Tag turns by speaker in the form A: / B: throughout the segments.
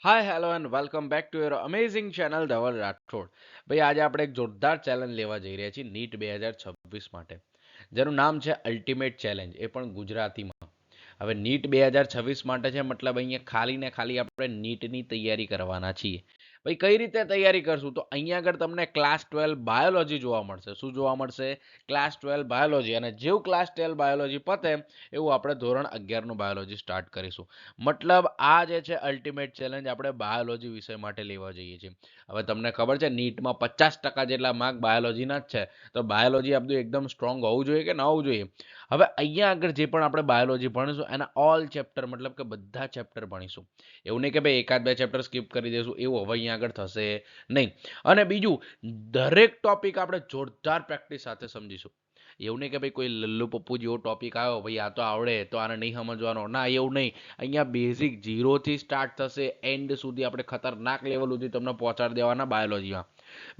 A: Hi hello and welcome back to your amazing channel Dhaval Rathod. ભાઈ આજે આપણે એક જોરદાર ચેલેન્જ લેવા જઈ રહ્યા છીએ નીટ 2026 માટે, જેનું નામ છે અલ્ટિમેટ ચેલેન્જ, એ પણ ગુજરાતીમાં. હવે નીટ 2026 માટે છે, મતલબ અહીંયા ખાલી ને ખાલી આપણે નીટની તૈયારી કરવાના છીએ. ભાઈ કઈ રીતે તૈયારી કરશું? તો અહીંયા આગળ તમને ક્લાસ 12 બાયોલોજી જોવા મળશે. શું જોવા મળશે? Class 12 biology. અને જેવું ક્લાસ 12 બાયોલોજી પતે એવું આપણે ધોરણ 11 નું બાયોલોજી સ્ટાર્ટ કરીશું. મતલબ આ જે છે અલ્ટિમેટ ચેલેન્જ આપણે બાયોલોજી વિષય માટે લેવા જઈએ છીએ. હવે તમને ખબર છે નીટમાં 50% જેટલા માર્ક બાયોલોજીના જ છે. તો બાયોલોજી આપણું એકદમ સ્ટ્રોંગ હોવું જોઈએ કે ન હોવું જોઈએ? હવે અહીંયા આગળ જે પણ આપણે બાયોલોજી ભણીશું એના ઓલ ચેપ્ટર, મતલબ કે બધા ચેપ્ટર ભણીશું. એવું નહીં કે ભાઈ એકાદ બે ચેપ્ટર સ્કીપ કરી દઈશું, એવું હવે અહીંયા આગળ થશે નહીં. અને બીજું, દરેક ટોપિક આપણે જોરદાર પ્રેક્ટિસ સાથે સમજીશું. એવું નહીં કે ભાઈ કોઈ લલ્લુ પપ્પુ જેવો ટોપિક આવ્યો, ભાઈ આ તો આવડે તો આને નહીં સમજવાનો, ના એવું નહીં. અહીંયા બેઝિક ઝીરોથી સ્ટાર્ટ થશે, એન્ડ સુધી આપણે ખતરનાક લેવલ સુધી તમને પહોંચાડી દેવાના બાયોલોજીમાં.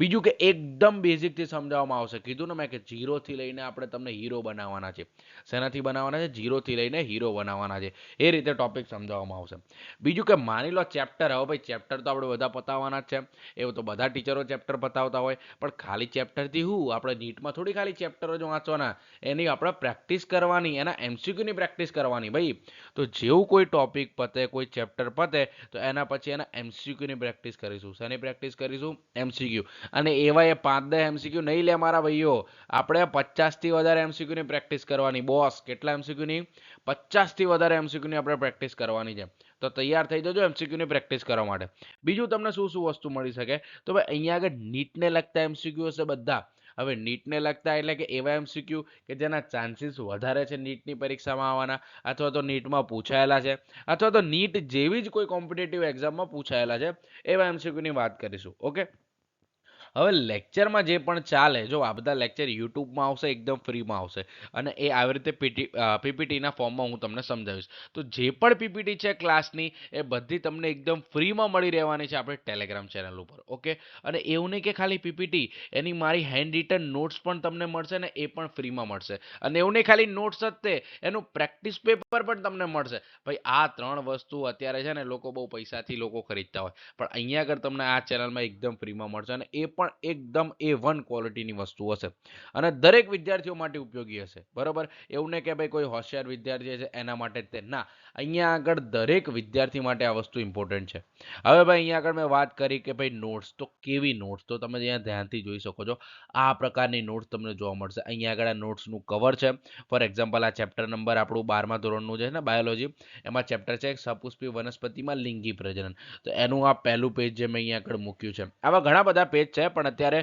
A: બીજું કે એકદમ બેઝિકથી સમજાવવામાં આવશે. કીધું ને મેં કે ઝીરોથી લઈને આપણે તમને હીરો બનાવવાના છે. શેનાથી બનાવવાના છે? ઝીરોથી લઈને હીરો બનાવવાના છે. એ રીતે ટોપિક સમજાવવામાં આવશે. બીજું કે માની લો ચેપ્ટર, હવે ભાઈ ચેપ્ટર તો આપણે બધા પતાવવાના જ છે. એવું તો બધા ટીચરો ચેપ્ટર પતાવતા હોય, પણ ખાલી ચેપ્ટરથી શું? આપણે નીટમાં થોડી ખાલી ચેપ્ટરો જ વાંચવાના, એની આપણે પ્રેક્ટિસ કરવાની, એના એમસીક્યુની પ્રેક્ટિસ કરવાની ભાઈ. તો જેવું કોઈ ટોપિક પતે, કોઈ ચેપ્ટર પતે, તો એના પછી એના એમસીક્યુની પ્રેક્ટિસ કરીશું. શેની પ્રેક્ટિસ કરીશું? એમસીક્યુ. અને એવા એ 5-10 એમસીક્યુ નહીં લે મારા ભાઈઓ, આપણે 50થી વધારે એમસીક્યુની પ્રેક્ટિસ કરવાની. બોસ કેટલા એમસીક્યુની? 50થી વધારે એમસીક્યુની આપણે પ્રેક્ટિસ કરવાની છે. તો તૈયાર થઈ જજો એમસીક્યુની પ્રેક્ટિસ કરવા માટે. બીજું તમને શું શું વસ્તુ મળી શકે? તો ભાઈ અહીંયા આગળ નીટને લગતા એમસીક્યુ હશે બધા. હવે નીટને લગતા એટલે કે એવા એમસીક્યુ કે જેના ચાન્સીસ વધારે છે નીટની પરીક્ષામાં આવવાના, અથવા તો નીટમાં પૂછાયેલા છે, અથવા તો નીટ જેવી જ કોઈ કોમ્પિટિટિવ એક્ઝામમાં પૂછાયેલા છે, એવા એમસીક્યુની વાત કરીશું. ઓકે. હવે લેક્ચરમાં જે પણ ચાલે, જો આ બધા લેક્ચર યુટ્યુબમાં આવશે, એકદમ ફ્રીમાં આવશે. અને એ આવી રીતે પીપીટીના ફોર્મમાં હું તમને સમજાવીશ. તો જે પણ પીપીટી છે ક્લાસની, એ બધી તમને એકદમ ફ્રીમાં મળી રહેવાની છે આપણે ટેલિગ્રામ ચેનલ ઉપર. ઓકે. અને એવું નહીં કે ખાલી પીપીટી, એની મારી હેન્ડ રિટન નોટ્સ પણ તમને મળશે ને, એ પણ ફ્રીમાં મળશે. અને એવું નહીં ખાલી નોટ્સ જ તે, એનું પ્રેક્ટિસ પેપર પણ તમને મળશે. ભાઈ આ ત્રણ વસ્તુ અત્યારે છે ને લોકો બહુ પૈસાથી લોકો ખરીદતા હોય, પણ અહીંયા આગળ તમને આ ચેનલમાં એકદમ ફ્રીમાં મળશે. અને એ પણ એકદમ A1 ક્વોલિટીની વસ્તુ હશે, અને દરેક વિદ્યાર્થીઓ માટે ઉપયોગી હશે. બરોબર? એવું નહીં કે ભાઈ કોઈ હોશિયાર વિદ્યાર્થી છે એના માટે જ તે, ના. અહીંયા આગળ દરેક વિદ્યાર્થી માટે આ વસ્તુ ઇમ્પોર્ટન્ટ છે. હવે ભાઈ અહીંયા આગળ મેં વાત કરી કે ભાઈ નોટ્સ, તો કેવી નોટ્સ? તો તમે અહીંયા ધ્યાનથી જોઈ શકો છો, આ પ્રકારની નોટ્સ તમને જોવા મળશે. અહીંયા આગળ આ નોટ્સનું કવર છે. ફોર એક્ઝામ્પલ, આ ચેપ્ટર નંબર આપણું 12મા ધોરણનું છે ને બાયોલોજી, એમાં ચેપ્ટર છે સપુષ્પી વનસ્પતિમાં લિંગી પ્રજનન. તો એનું આ પહેલું પેજ જે મેં અહીંયા આગળ મૂક્યું છે. આવા ઘણા બધા પેજ છે, પણ અત્યારે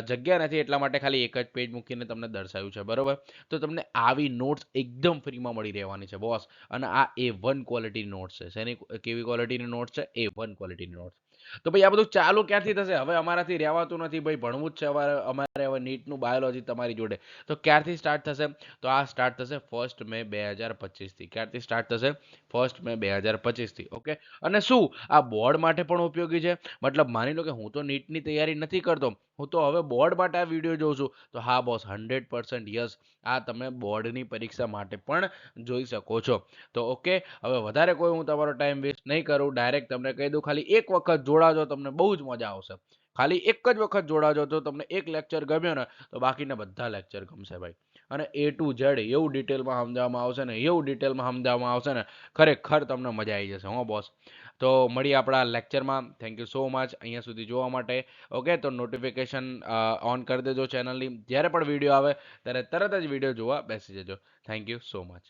A: જગ્યા નથી, એટલા માટે ખાલી એક જ પેજ મૂકીને તમને દર્શાવ્યું છે. બરોબર? તો તમને આવી નોટ્સ એકદમ ફ્રીમાં મળી રહેવાની છે બોસ. અને આ A1 ક્વોલિટીની નોટ્સ છે. શેની કેવી ક્વોલિટીની નોટ્સ છે? A1 ક્વોલિટીની notes. તો ભાઈ આ બધું ચાલુ ક્યાંથી થશે? હવે અમારાથી રહેવાતું નથી ભાઈ, ભણવું જ છે અમારે હવે નીટનું બાયોલોજી તમારી જોડે. તો ક્યારથી સ્ટાર્ટ થશે? તો આ સ્ટાર્ટ થશે 1 મે 2025 થી. ક્યારથી સ્ટાર્ટ થશે? 1 મે 2025 થી. ઓકે. અને શું આ બોર્ડ માટે પણ ઉપયોગી છે? મતલબ માની લો કે હું તો નીટની તૈયારી નથી કરતો, હું તો હવે બોર્ડ માટે આ વિડીયો જોઉં છું, તો હા બોસ, 100% યસ, આ તમે બોર્ડની પરીક્ષા માટે પણ જોઈ શકો છો. તો ઓકે, હવે વધારે કોઈ હું તમારો ટાઈમ વેસ્ટ નહીં કરું, ડાયરેક્ટ તમને કહી દઉં, ખાલી એક વખત જોડાજો, તમને બહુ જ મજા આવશે. ખાલી એક જ વખત જોડાજો, તો તમને એક લેક્ચર ગમ્યો ને, તો બાકીના બધા લેક્ચર ગમશે ભાઈ. અને A to Z એવું ડિટેલમાં સમજાવવામાં આવશે ને, એવું ડિટેલમાં સમજાવવામાં આવશે ને, ખરેખર તમને મજા આવી જશે હો બોસ. તો મળીએ આપણા લેક્ચરમાં. થેન્ક યુ સો મચ અહીંયા સુધી જોવા માટે. ઓકે. તો નોટિફિકેશન ઓન કરી દેજો ચેનલની. જ્યારે પણ વિડીયો આવે ત્યારે તરત જ વિડીયો જોવા બેસી જજો. Thank you so much.